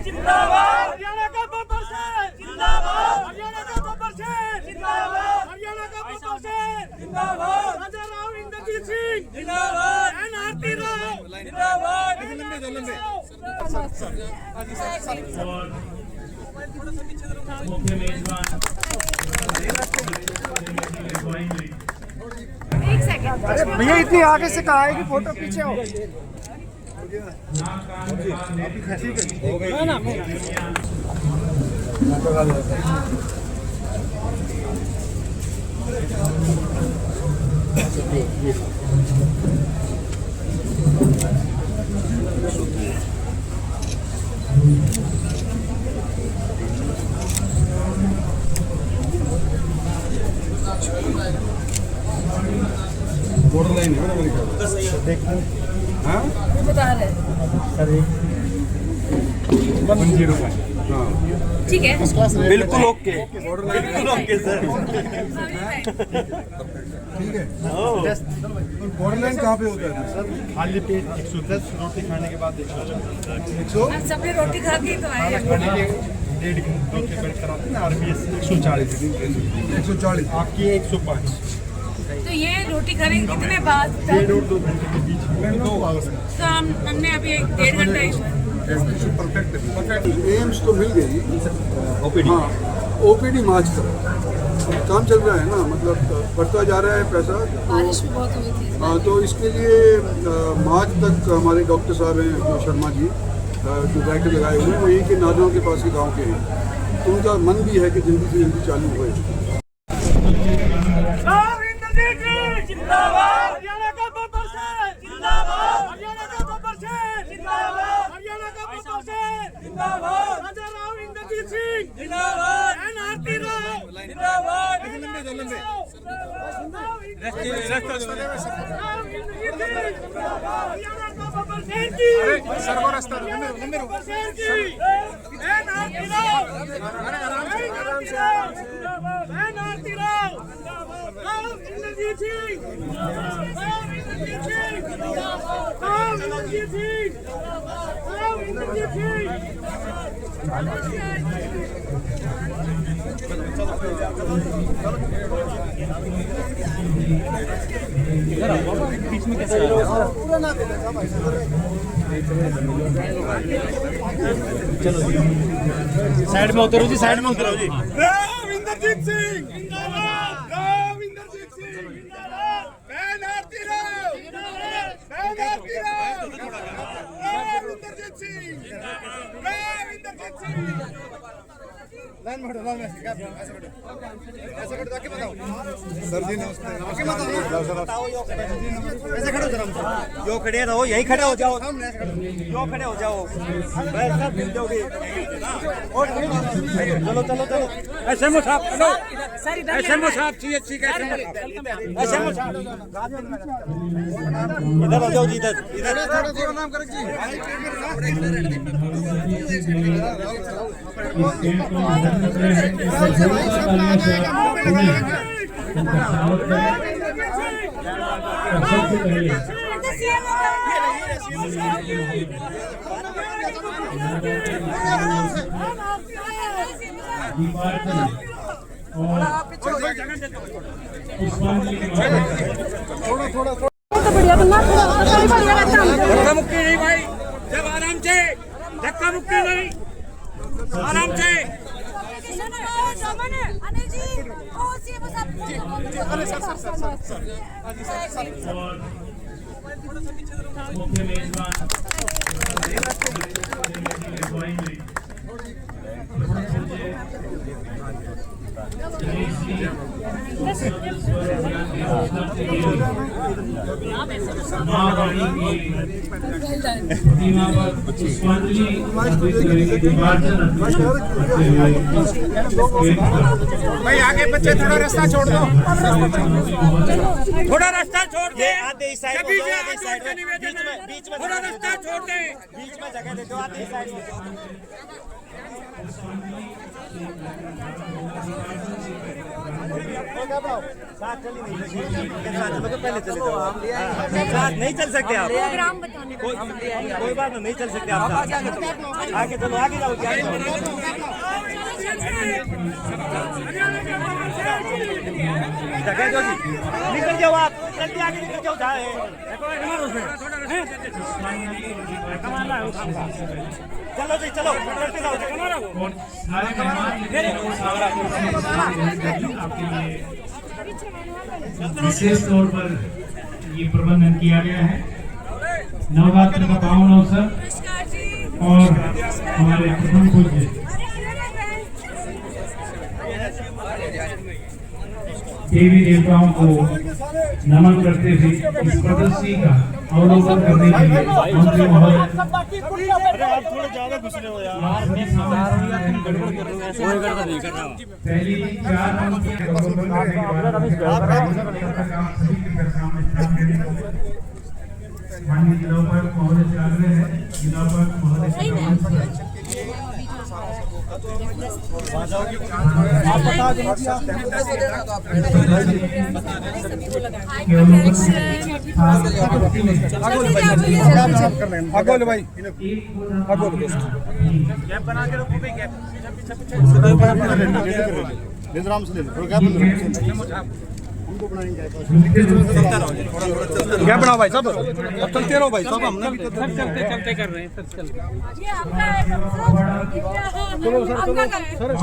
जिंदाबाद हरियाणा का बब्बर शेर जिंदाबाद हरियाणा का बब्बर शेर जिंदाबाद हरियाणा का बब्बर शेर जिंदाबाद राजा राव इंद्रजीत सिंह जिंदाबाद एनआरटी राव जिंदाबाद मुख्य मेजबान एक सेकंड भैया इतनी आगे से कहा है कि फोटो पीछे हो। बॉर्डर लाइन है ना मेरे ख्याल से। हाँ बता रहे सर 105 हाँ ठीक है बिल्कुल ओके बॉर्डर लाइन बिल्कुल ओके सर ठीक है। बॉर्डर लाइन कहाँ पे होता है सर? खाली पेट 110 रोटी खाने के बाद 100 अब सबने रोटी खा के तो आए खाने के 1.5 घंटे वेट कराते हैं आरबीएस 140 140 आपकी 105 तो ये रोटी खाने के कितने बाद 1.5 और 2 घंटे के बीच में तो हमने अभी 1.5 घंटा परफेक्ट एम्स तो मिल गई। ओपीडी हाँ ओपीडी मार्च का काम चल रहा है ना, मतलब बढ़ता जा रहा है पैसा। बारिश भी बहुत हुई थी हाँ तो इसके लिए मार्च तक हमारे डॉक्टर साहब हैं जो शर्मा जी जो डायरेक्टर लगाए हुए हैं वो यही के नादरों के पास के गाँव के हैं, तो उनका मन भी है कि जल्दी से जल्दी चालू हुए। जिंदाबाद हरियाणा का बब्बर शेर जिंदाबाद हरियाणा का बब्बर शेर जिंदाबाद हरियाणा का बब्बर शेर जिंदाबाद राजा राव इंद्रजीत सिंह जिंदाबाद एनआरटी राव जिंदाबाद हरियाणा का बब्बर शेर की सर्वरस्ता शेर की एनआरटी राव एनआरटी राव इंद्रजीत सिंह इंद्रजीत सिंह इंद्रजीत सिंह इंद्रजीत सिंह बीच में कैसे चलो साइड में उतरो जी, साइड में उतरो जी। राव इंद्रजीत सिंह जिंदाबाद राव इंद्रजीत सिंह जिंदाबाद NRT Rao NRT Rao Rao Inderjit Singh Rao Inderjit Singh line में लाइन में ऐसे करो ताकि बताओ सर जी नमस्ते। ऐसे खड़े हो जरा जो खड़े रहो यही खड़े हो जाओ जो खड़े हो जाओ सब मिल जाओगे। चलो चलो चलो ऐसे मुसाफ चलो ऐसे मुसाफ चाहिए ठीक है ऐसे मुसाफ इधर आ जाओ जी इधर इधर थोड़ा नाम करें जी। थोड़ा धक्का मुक्की नहीं भाई, जब आराम से धक्का मुक्की नहीं आराम से मुख्य मेजबान भाई आगे बच्चे थोड़ा रास्ता छोड़ दो, थोड़ा रास्ता छोड़ दे, आधे साइड सभी से आधे साइड हाथ निवेदन है, बीच में थोड़ा रास्ता छोड़ दे। बीच में जगह दे दो आधे साइड में। साथ नहीं चल सकते आप, कोई बात नहीं चल सकते आप, आगे चलो, आगे जाओ, निकल जाओ आप, जल्दी आगे निकल जाओ, चलो जी चलो, करते जाओ, सारे मेहमान आपके लिए विशेष तौर पर ये प्रबंधन किया गया है। नवरात्र का पावन अवसर और हमारे प्रथम पूज्य देवी देवताओं को नमन करते हुए इस प्रदर्शनी का अवलोकन करने के लिए मंत्री महोदय पहली 4 पंक्तियां माननीय जिला उपायुक्त महोदय से आग्रह है, जिला उपायुक्त महोदय से आगोल भाई कैप बना के रखो भाई, कैप निजराम से ले लो क्या बनाओ भाई सब, अब चलते रहो भाई सब, हमने भी चलते कर रहे हैं सर, चल ये आपका है चलो सर, चलो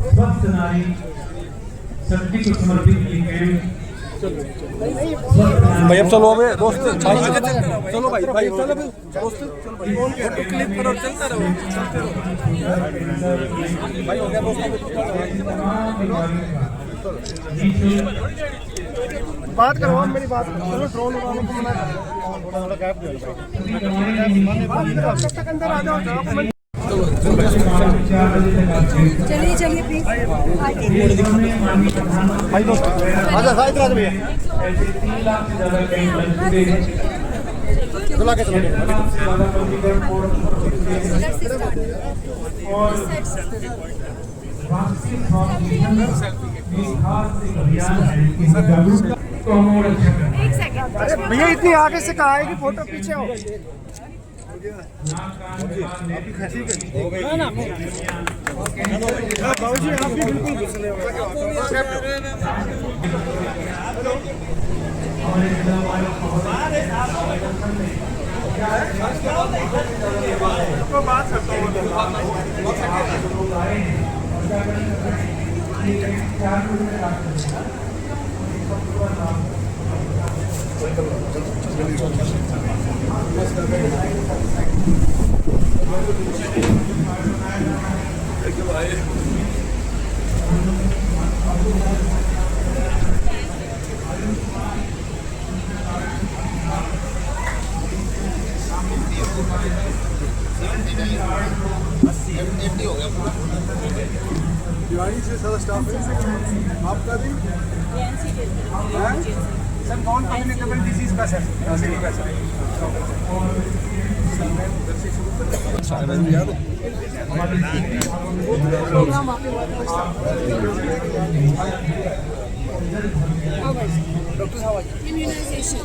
स्वस्थ नारी शक्ति को समर्पित ये कैंप भाई अब चलो, अबे दोस्त चलो भाई, भाई चलो दोस्त, क्लिक करो, चलते रहो भाई, हो गया दोस्त, बात करो मेरी बात, चलो ड्रोन वालों को मना करो, थोड़ा थोड़ा गैप दे लो भाई, अंदर आ जाओ, चलिए चलिए प्लीज भाई दोस्त आजा साइड राज भैया, चला के चलो एक सेकंड। अरे भैया इतनी आगे से कहा है कि फोटो पीछे हो, बाबूजी आप भी बिल्कुल घुसने बात करता हूँ, दिवाली से सारा स्टाफ है आपका भी सर, नॉन कम्युनिकेबल डिजीज का सर, का सर इम्यूनाइजेशन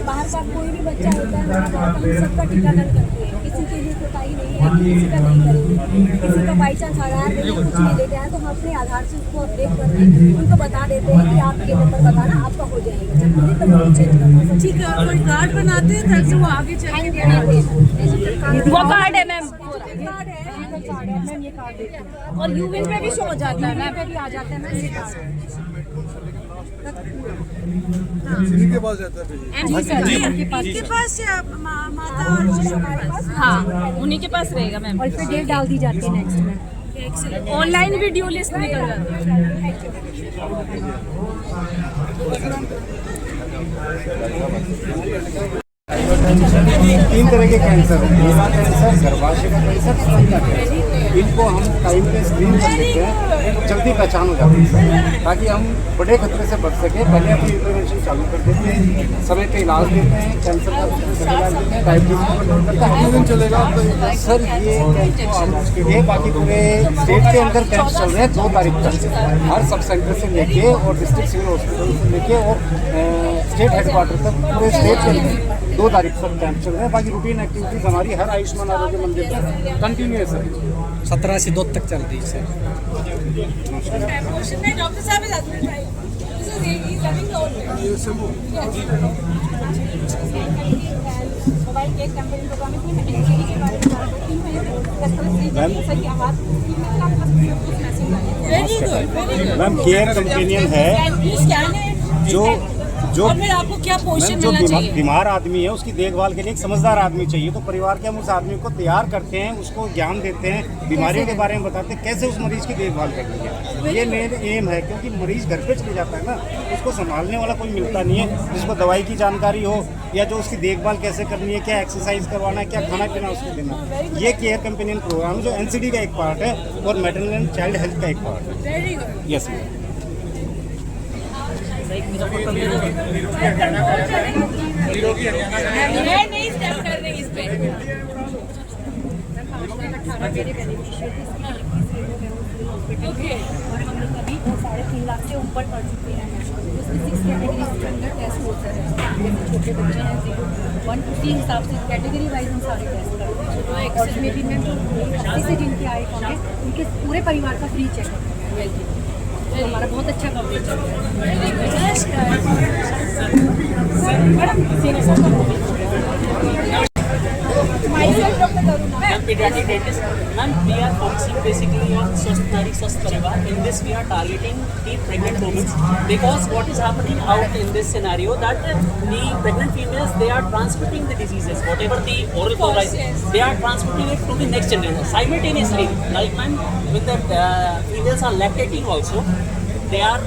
बाहर का कोई भी बच्चा होता है हम सबका टीकाकरण करते हैं, किसी के लिए कोताही नहीं है, किसी का नहीं करेंगे, किसी का बाई चांस आधार नहीं कुछ नहीं लेके आए तो हम अपने आधार से उसको अपडेट करके उनको बता देते हैं कि आप ये नंबर बताना, आपका हो जाएगा, जब मुझे तब चेंज करना। ठीक है, कोई कार्ड बनाते हैं तब से वो आगे चल के देना है। वो कार्ड है मैम, कार्ड है मैम, ये कार्ड देती हूँ और यूविन पे भी शो हो जाता है, मैम पे भी आ जाता है मैम, ये कार्ड इनके पास जाता है जी सर, इनके पास या माता और हाँ उन्हीं के पास रहेगा मैम, और फिर डेट डाल दी जाती है नेक्स्ट में, ऑनलाइन भी ड्यू लिस्ट निकल जाती है। 3 तरह के कैंसर हैं, लीवर कैंसर, गर्भाशय का कैंसर, स्तन का कैंसर। इनको हम टाइम पे स्क्रीन कर लेते हैं, जल्दी पहचान हो जाती है, ताकि हम बड़े खतरे से बच सके। पहले अपनी इंटरवेंशन चालू कर देते हैं, समय पे इलाज देते हैं, कैंसर का इलाज देते हैं, डायबिटीज को कंट्रोल करते हैं। कितने दिन चलेगा सर ये कैंप के लिए बाकी पूरे स्टेट के अंदर कैंप चल रहे हैं 2 तारीख तक, हर सब सेंटर से लेके और डिस्ट्रिक्ट सिविल हॉस्पिटल से लेके और स्टेट हेडक्वार्टर तक पूरे स्टेट के अंदर 2 तारीख तक कैंप चल रहे हैं। बाकी रूटीन एक्टिविटीज़ हमारी हर आयुष्मान आरोग्य मंदिर पर कंटिन्यूस है। 17 से 2 तक चल रही है सर। डॉक्टर साहब is husband, right? This is he's having the mobile case campaign program में एनसीडी के बारे में बात करती हूँ। मैम केयर कंपेनियन है जो और फिर आपको क्या पोषण जो मिलना चाहिए? बीमार आदमी है उसकी देखभाल के लिए एक समझदार आदमी चाहिए, तो परिवार के हम उस आदमी को तैयार करते हैं, उसको ज्ञान देते हैं, बीमारियों के बारे में बताते हैं, कैसे उस मरीज की देखभाल करनी है। ये मेन एम है, क्योंकि मरीज घर पे चले जाता है ना, उसको संभालने वाला कोई मिलता नहीं है जिसको दवाई की जानकारी हो या जो उसकी देखभाल कैसे करनी है, क्या एक्सरसाइज करवाना है, क्या खाना पीना उसको देना। ये केयर कंपेनियन प्रोग्राम जो एनसीडी का एक पार्ट है और मैटरनल एंड चाइल्ड हेल्थ का एक पार्ट है। Very good. Yes ma'am. मैं नहीं स्टेप कर रही इस पे। ओके, और हम लोग अभी 3.5 लाख से ऊपर कर चुके हैं। उसमें 6 कैटेगरीज के अंदर टेस्ट होता है। छोटे बच्चे हैं 0 1 उसी हिसाब से कैटेगरी वाइज हम सारे टेस्ट करते हैं। तो एक्सेस में भी मैम 80 से जिनके आए कौन है उनके पूरे परिवार का फ्री चेकअप है। तो हमारा बहुत अच्छा coverage I'm pediatric dentist. Ma'am, we are focusing basically on Swasth Parivar. In this, we are targeting the pregnant women because what is happening out in this scenario that the pregnant females, they are transmitting the diseases, whatever the oral fluoride, they are transmitting it to the next generation simultaneously. Like ma'am, when the females are lactating also, they are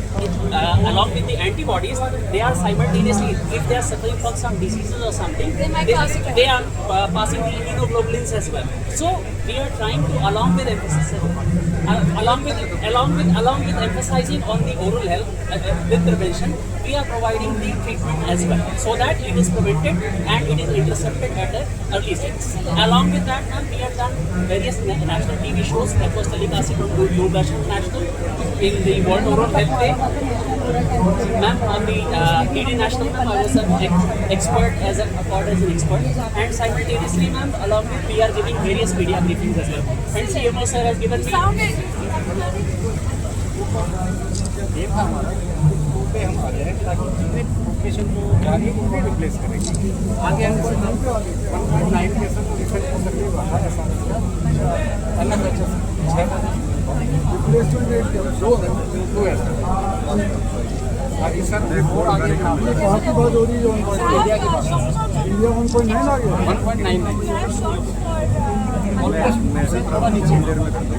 along with the antibodies, they are simultaneously, if they are suffering from some diseases or something, they are passing the immunoglobulins as well. So we are trying to along with emphasizing on the oral health with prevention, we are providing the treatment as well, so that it is prevented and it is intercepted at an early stage. Along with that, we have done various national TV shows that was telecasted on Doordarshan National in the World Oral Health Day. Ma'am, on the DD National, ma'am, I was an expert as an expert, and simultaneously, ma'am, along with we are giving various media briefings as well. And CMO sir has given me. पे हम आ जाए ताकि जितने patient को जारी है उनको replace करेंगे। आगे हम 1.9% को रिफंड कर सकते हैं, ऐसा अलग अच्छा रिप्लेसमेंट रेट 2 है बाकी सर और आगे कहाँ की बात हो रही है? इंडिया की बात, इंडिया 1.9 आ गया, 1.99 ऑलमोस्ट थोड़ा नीचे प्रेजेंटली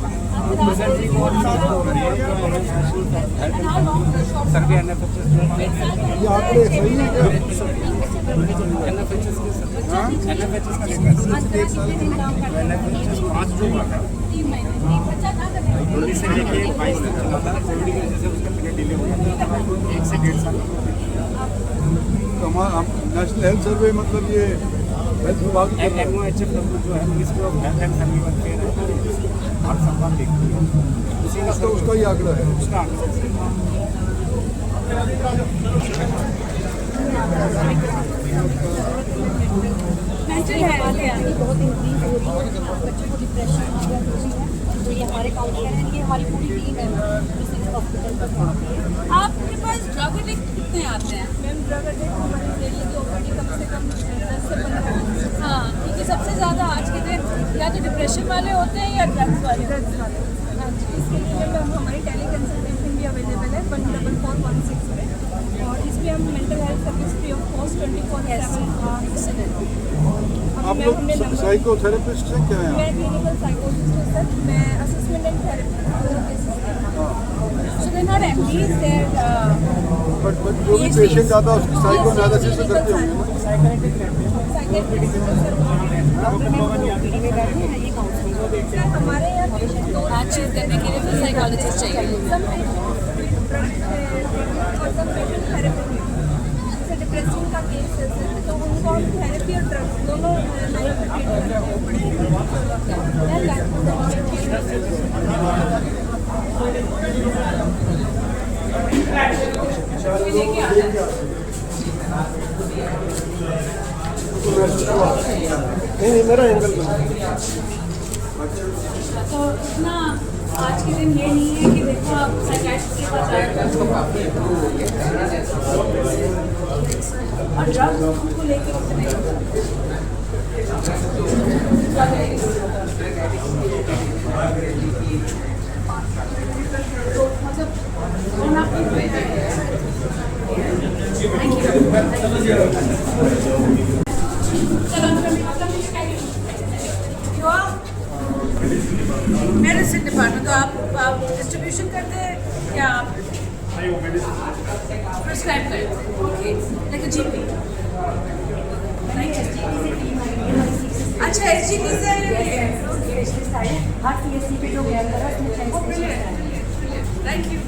सर्वे ये आंकड़े सही है क्या? NFHS का NFHS 5 जो हुआ था 19 से लेके 22 तक चला था, कोविड की वजह से उसका पीरियड डिले हो गया था 1 से 1.5 साल। तो हमारा नेशनल हेल्थ सर्वे मतलब ये हेल्थ विभाग MOHFW जो है ministry of health and family welfare है, हर संभाल देखती है, उसी का उसका ही आंकड़ा है। उसका मेंटल हेल्थ बहुत इंक्रीज हो रही है। बच्चों को डिप्रेशन हो गया तो ये हमारे काउंसलर हैं, ये हमारी पूरी टीम है हॉस्पिटल पर। आपके पास ड्रग एडिक्ट कितने आते हैं? मैम ड्रग एडिक्ट हमारी डेली की ओपीडी कम से कम 10 से 15। हाँ, क्योंकि सबसे ज़्यादा आज के दिन या तो डिप्रेशन वाले होते हैं या ड्रग्स वाले। हाँ जी, इसके लिए मैम हमारी टेली कंसल्टेशन भी अवेलेबल है 14416 पे, और इसमें हम mental health service free of cost 24/7। आप लोग साइकोथेरेपिस्ट हैं क्या मैं क्लिनिकल साइकोलॉजिस्ट हूँ सर, मैं assessment and therapy. they're not MDs, they're but जो भी पेशेंट आता है उसकी साइको एनालिसिस तो करते होंगे ना। हमारे यहाँ पेशेंट दो एक्शन करने के लिए तो साइकोलॉजिस्ट चाहिए। जैसे डिप्रेशन का केस है तो उनको थेरेपी और ड्रग्स दोनों लाइन पर नहीं मेरा एंगल तो इतना आज के दिन ये नहीं है कि देखो आप साइकियाट्रिस्ट के पास आए और ड्रग्स उनको लेके तो मतलब मेडिसिन डिपार्टमेंट तो आप डिस्ट्रीब्यूशन करते हैं या आप प्रिस्क्राइब करते हैं? Okay, like GP. अच्छा, एसजीपी से हर सीएससी पे जो गया था थैंक यू।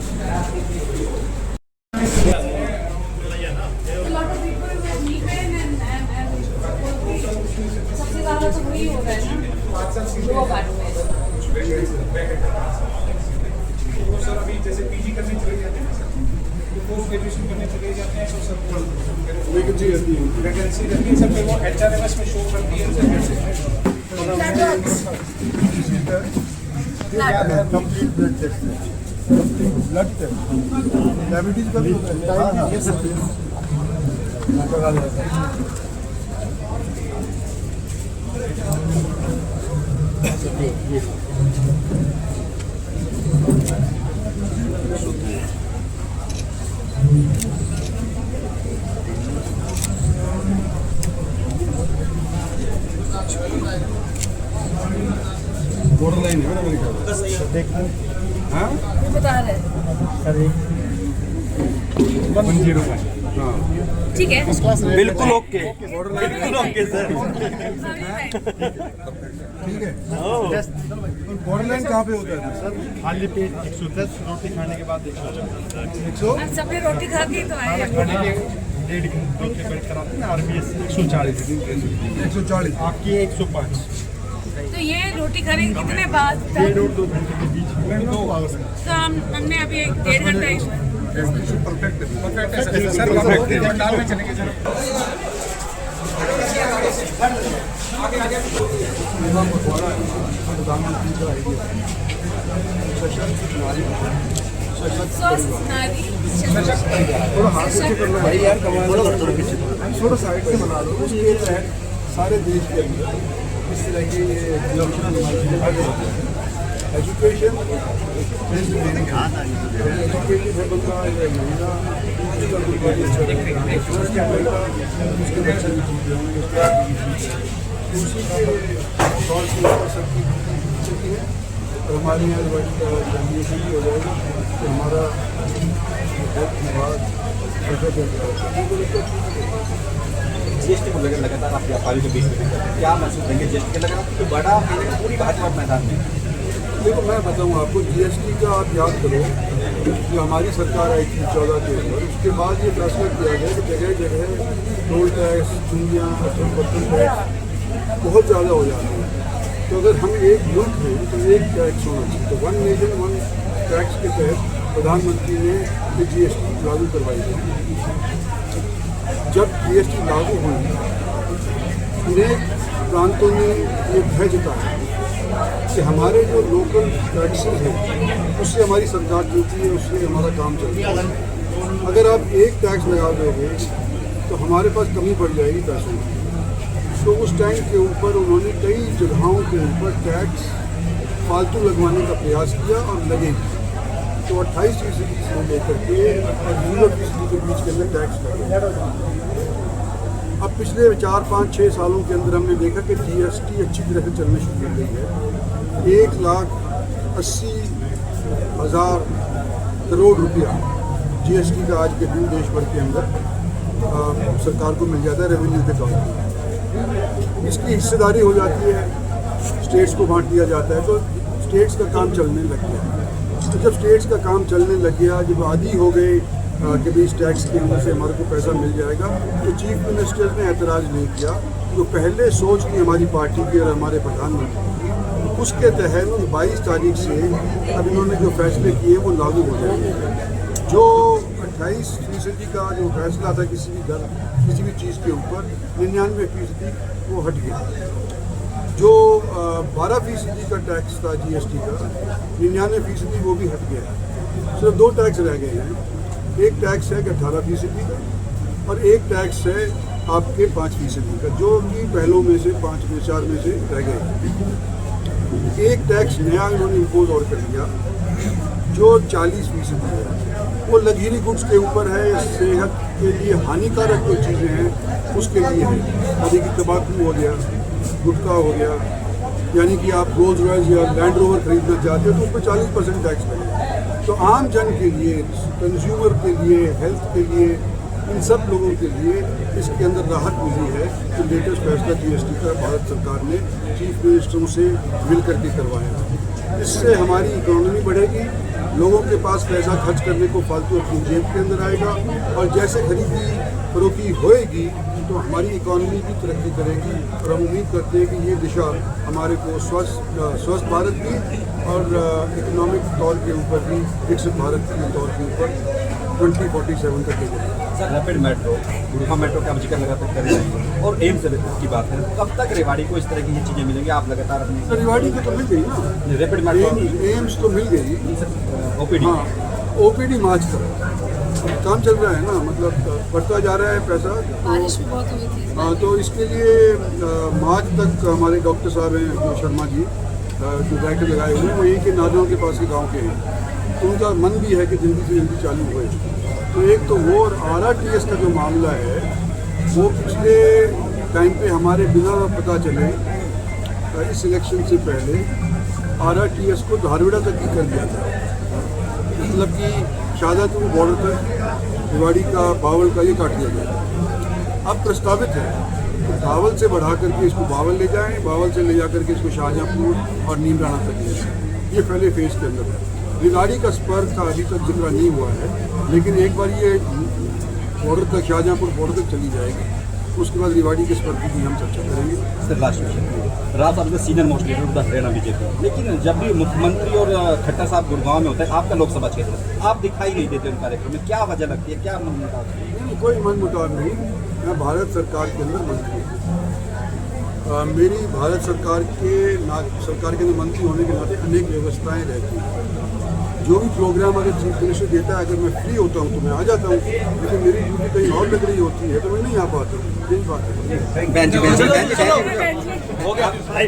सबसे ज़्यादा तो वही हो रहा है ना दो बार में। तो सर अभी जैसे पीजी करने चले जाते हैं सर, तो पोस्ट ग्रेजुएशन करने चले जाते हैं तो सर वैकेंसी रहती है वैकेंसी रहती है सर, फिर वो HRMS में शो करती है सर कैसे? कंप्लीट ब्लड टेस्ट है, ब्लड टेस्ट डायबिटीज का भी होता है। बॉर्डर लाइन है ना मेरे ख्याल से। हाँ बता रहे हाँ ठीक है, बिल्कुल ओके, बिल्कुल ओके सर। ठीक है। बॉर्डर लाइन कहाँ पे होता है सर? खाली पेट 110, रोटी खाने के बाद 100 हम सबने रोटी खा के तो आए हैं। खाने के 1.5 घंटे के बेड कराते हैं। RBS 140, 140 आपकी 105। तो ये रोटी खाने के कितने बाद तक? 1.5-2 घंटे के बीच में 2 आवर्स में। तो हमने अभी 1.5 घंटा ही परफेक्ट है सर, परफेक्ट है। पंडाल में चलेंगे सर। प्रधानमंत्री का आइडिया सशक्त नारी स्वस्थ नारी थोड़ा हाथ से करना है यार, थोड़ा साइड से बना दो। उसके तहत सारे देश के अंदर इस तरह के एजुकेशन एजुकेटेड है बंदा या महिला, उसके बच्चे भी ठीक होंगे, उसी के तौर से सबकी है। और हमारे यहाँ ग्रेजुएशन भी हो जाएगा तो हमारा हेल्थ विभाग जीएसटी को लेकर लगातार आप व्यापारियों के बीच में क्या महसूस करेंगे? जीएसटी के लगातार तो बड़ा पूरी भाजपा मैदान में। देखो मैं बताऊँ आपको, जीएसटी का आप याद करो कि हमारी सरकार आई थी 14 के ऊपर, उसके बाद ये फैसला किया गया कि जगह जगह टोल टैक्स, चूड़ियाँ, बर्तन टैक्स बहुत ज़्यादा हो जाते हैं। तो अगर हम एक मुल्क हैं तो एक टैक्स होना चाहिए। तो 1 नेशन 1 टैक्स के तहत प्रधानमंत्री ने ये जीएसटी लागू करवाई थी। जब जीएसटी लागू हुई, अनेक प्रांतों ने ये भय जताया कि हमारे जो लोकल टैक्सेस हैं उससे हमारी सरकार चलती है, उससे हमारा काम चलता है। अगर आप एक टैक्स लगा दोगे तो हमारे पास कमी पड़ जाएगी पैसों की। तो उस टाइम के ऊपर उन्होंने कई जगहों के ऊपर टैक्स फालतू लगवाने का प्रयास किया और लगे। तो 28% से लेकर के 0% के बीच के अंदर टैक्स लगे। अब पिछले 4, 5, 6 सालों के अंदर हमने देखा कि जीएसटी अच्छी तरह से चलना शुरू कर गई है। 1,80,000 करोड़ रुपया GST का आज के दिन देश भर के अंदर सरकार को मिल जाता है रेवेन्यू के तौर पर। इसकी हिस्सेदारी हो जाती है, स्टेट्स को बांट दिया जाता है, तो स्टेट्स का काम चलने लग गया। तो जब स्टेट्स का काम चलने लग गया, जब आदी हो गए कि भाई इस टैक्स के अंदर से हमारे को पैसा मिल जाएगा, तो चीफ मिनिस्टर ने एतराज़ नहीं किया। जो पहले सोच थी हमारी पार्टी की और हमारे प्रधानमंत्री, उसके तहत 22 तारीख से अब इन्होंने जो फैसले किए वो लागू हो जाएंगे। जो 28% का जो फैसला था किसी भी चीज़ के ऊपर, 99% वो हट गया। जो 12% का टैक्स था GST का, 99% वो भी हट गया। सिर्फ 2 टैक्स रह गए हैं। एक टैक्स है 18% का और एक टैक्स है आपके 5% का, जो कि पहलों में से 5 में 4 में से रह गए। एक टैक्स नया इन्होंने इम्पोज और कर दिया जो 40% है, वो लग्जरी गुड्स के ऊपर है। सेहत के लिए हानिकारक जो चीज़ें हैं उसके लिए है, जैसे कि तंबाकू हो गया, गुटखा हो गया, यानी कि आप रोल्स रॉयस या लैंड रोवर खरीदना चाहते हो तो उस पर 40% टैक्स लगेगा। तो आम जन के लिए, कंज्यूमर के लिए, हेल्थ के लिए, इन सब लोगों के लिए इसके अंदर राहत मिली है। तो लेटेस्ट फैसला GST का भारत सरकार ने चीफ मिनिस्टरों से मिल करके करवाया। इससे हमारी इकोनॉमी बढ़ेगी, लोगों के पास पैसा खर्च करने को फालतू अपनी जेब के अंदर आएगा, और जैसे खरीदी फरोख्ती होएगी तो हमारी इकोनॉमी भी तरक्की करेगी। और हम उम्मीद करते हैं कि ये दिशा हमारे को स्वस्थ भारत की और इकोनॉमिक तौर के ऊपर भी विकसित भारत के तौर के ऊपर 2047 तक ले जाएगी। Sir, rapid metro, Gurgaon metro का जिक्र लगातार कर रहे हैं, और एम्स की बात करें, कब तक रेवाड़ी को इस तरह की ये चीज़ें मिलेंगी? आप लगातार अपनी रेवाड़ी को तो मिल गई ना, रैपिड मेट्रो, एम्स तो मिल गई, OPD, हाँ, OPD मार्च तक काम चल रहा है ना, मतलब बढ़ता जा रहा है पैसा। बारिश भी बहुत हुई थी। हाँ, तो इसके लिए मार्च तक हमारे डॉक्टर साहब हैं जो शर्मा जी, जो डायरेक्टर लगाए हुए हैं, वो यहीं के नादरों के पास के गाँव के हैं, तो उनका मन भी है कि जल्दी से जल्दी चालू हुए। तो एक तो वो, और RRTS का जो मामला है वो पिछले टाइम पे हमारे बिना पता चले इस इलेक्शन से पहले RRTS को धारवाड़ा तक ही कर दिया था, मतलब कि शाहजहाँपुर बॉर्डर तक रेवाड़ी का, बावल का ये काट दिया गया। अब प्रस्तावित है तो बावल से बढ़ा करके इसको बावल ले जाएं, बावल से ले जा करके इसको शाहजहाँपुर और नीमराना तक ले जाएं। ये पहले फेज के अंदर है। रेवाड़ी का स्पर का अभी तक जिक्र नहीं हुआ है, लेकिन एक बार ये बॉर्डर तक, शाहजहाँपुर बॉर्डर तक चली जाएगी, उसके बाद रेवाड़ी के स्पर की भी हम चर्चा करेंगे। सर, लास्ट क्वेश्चन, राज साहब senior most leader of the Haryana BJP, लेकिन जब भी मुख्यमंत्री और खट्टर साहब गुड़गांव में होता है, आपका लोकसभा क्षेत्र, आप दिखाई नहीं देते उन कार्यक्रम में, क्या वजह लगती है, क्या मन मुटाव? नहीं, कोई मन मुटाव नहीं। मैं भारत सरकार के अंदर मंत्री हूँ। मेरी भारत सरकार के अंदर मंत्री होने के नाते अनेक व्यवस्थाएँ रहती हैं। जो भी प्रोग्राम अगर चीफ मिनिस्टर देता है, अगर मैं फ्री होता हूँ तो मैं आ जाता हूँ, लेकिन मेरी ड्यूटी कहीं और लग रही होती है तो मैं नहीं आ पाता हूँ। यही बात है। हो गया भाई,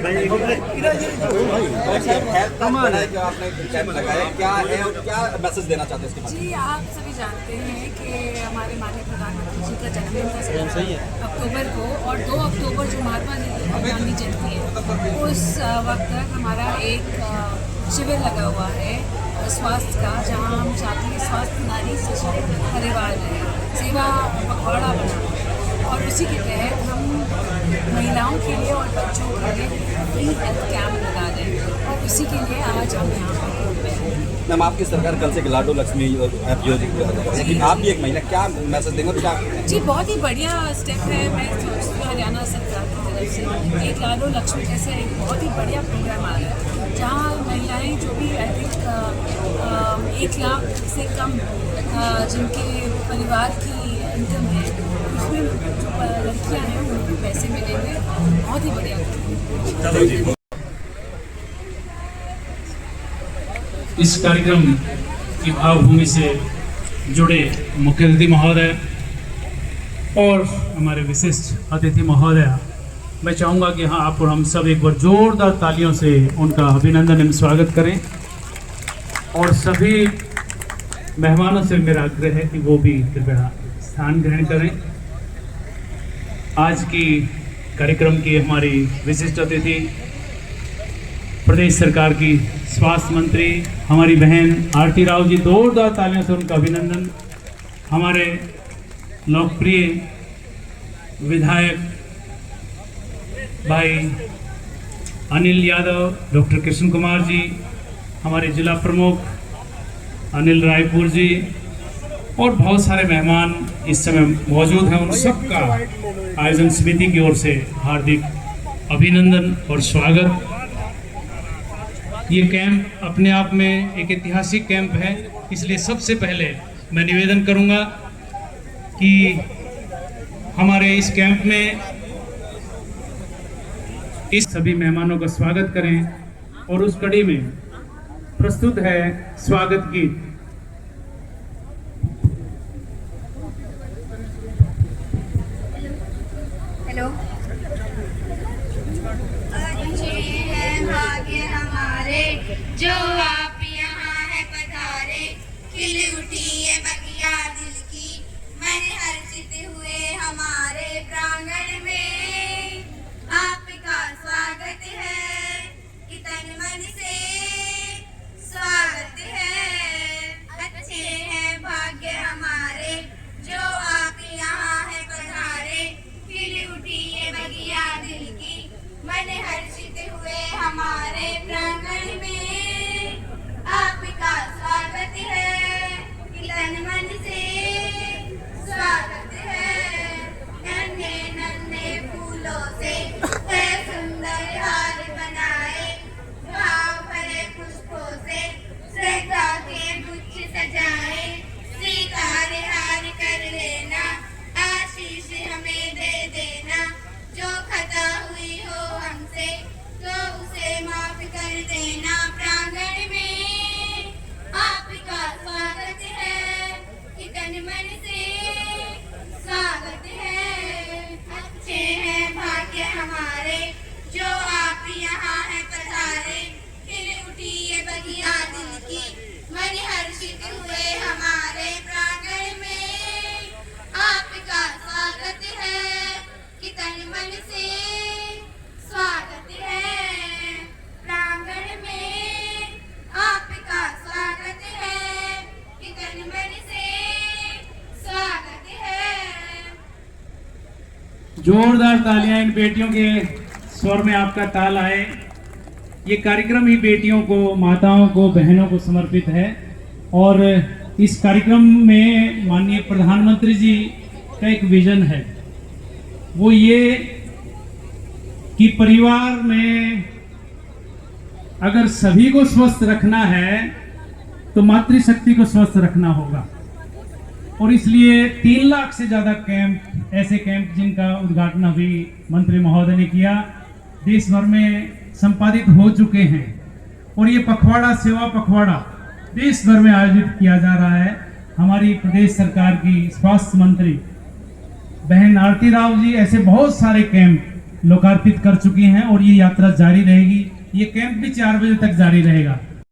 आपने कैंप लगाया, क्या है और क्या मैसेज देना चाहते हैं इसके बारे में? जी, आप सभी जानते हैं कि हमारे माननीय प्रधानमंत्री जी का जन्मदिन था अक्टूबर को, और 2 अक्टूबर जो महात्मा गांधी जयंती है, उस वक्त तक हमारा एक शिविर लगा हुआ है स्वास्थ्य का, जहां हम चाहते हैं स्वास्थ्य नारी सशक्त परिवार है, सेवा पखवाड़ा बना, और उसी के तहत हम महिलाओं के लिए और बच्चों के लिए फ्री हेल्थ कैंप लगा रहे हैं, और उसी के लिए आज हम यहाँ पर घूम रहे हैं। मैम, आपकी सरकार कल से लाडो लक्ष्मी ऐप योजना, लेकिन आप भी एक महिला, क्या मैसेज देंगे? क्या जी, बहुत ही बढ़िया स्टेप है। मैं सोचती हूँ हरियाणा सरकार की तरफ से एक लाडो लक्ष्मी जैसे एक बहुत ही बढ़िया प्रोग्राम आ रहा है, जहाँ महिलाएं जो भी आई थिंक 1 लाख से कम जिनके परिवार की इनकम है, उसमें जो लड़कियाँ हैं उनको पैसे मिलेंगे। बहुत ही बढ़िया। इस कार्यक्रम की भावभूमि से जुड़े मुख्य अतिथि महोदय और हमारे विशिष्ट अतिथि महोदय, मैं चाहूँगा कि हाँ, आप और हम सब एक बार जोरदार तालियों से उनका अभिनंदन एवं स्वागत करें, और सभी मेहमानों से मेरा आग्रह है कि वो भी कृपया स्थान ग्रहण करें। आज की कार्यक्रम की हमारी विशिष्ट अतिथि प्रदेश सरकार की स्वास्थ्य मंत्री हमारी बहन आरती राव जी, जोरदार तालियों से उनका अभिनंदन। हमारे लोकप्रिय विधायक भाई अनिल यादव, डॉक्टर कृष्ण कुमार जी, हमारे जिला प्रमुख अनिल रायपुर जी और बहुत सारे मेहमान इस समय मौजूद हैं। उन सबका आयोजन समिति की ओर से हार्दिक अभिनंदन और स्वागत। ये कैंप अपने आप में एक ऐतिहासिक कैंप है, इसलिए सबसे पहले मैं निवेदन करूंगा कि हमारे इस कैंप में इस सभी मेहमानों का स्वागत करें और उस कड़ी में प्रस्तुत है स्वागत गीत। हेलो। अच्छे हैं भाग्य हमारे जो आप यहाँ है पधारे, खिल उठी है बगिया दिल की, मन हर्षित हुए हमारे प्रांगण में। आपका स्वागत है कि तन मन से स्वागत है। अच्छे हैं भाग्य हमारे जो आप यहाँ है पधारे, खिल उठी है बगिया दिल की, मन हर्षित हुए हमारे प्रांगण में। आपका स्वागत है कि तन मन से स्वागत है। नन्हे नन्हे फूलों से है सुंदर हार बनाए, भाव भरे पुष्पों से श्रद्धा के गुच्छ सजाए। स्वीकार हार कर लेना, आशीष हमें दे देना, जो खता हुई हो हमसे तो उसे माफ कर देना। प्रांगण में आपका स्वागत है कि तन मन से स्वागत है। अच्छे हैं भाग्य हमारे जो आप यहाँ है पधारे, खिल उठी है बगिया दिल की, मन हर्षित हुए हमारे प्रांगण में। आपका स्वागत है कि तन मन से स्वागत है। प्रांगण में आपका स्वागत है कि तन मन से स्वागत है। जोरदार तालियां इन बेटियों के स्वर में आपका ताल आए। ये कार्यक्रम ही बेटियों को, माताओं को, बहनों को समर्पित है और इस कार्यक्रम में माननीय प्रधानमंत्री जी का एक विजन है, वो ये कि परिवार में अगर सभी को स्वस्थ रखना है तो मातृशक्ति को स्वस्थ रखना होगा। और इसलिए 3 लाख से ज़्यादा कैंप, ऐसे कैंप जिनका उद्घाटन अभी मंत्री महोदय ने किया, देश भर में संपादित हो चुके हैं। और ये पखवाड़ा, सेवा पखवाड़ा देश भर में आयोजित किया जा रहा है। हमारी प्रदेश सरकार की स्वास्थ्य मंत्री बहन आरती राव जी ऐसे बहुत सारे कैंप लोकार्पित कर चुकी हैं और ये यात्रा जारी रहेगी। ये कैंप भी 4 बजे तक जारी रहेगा।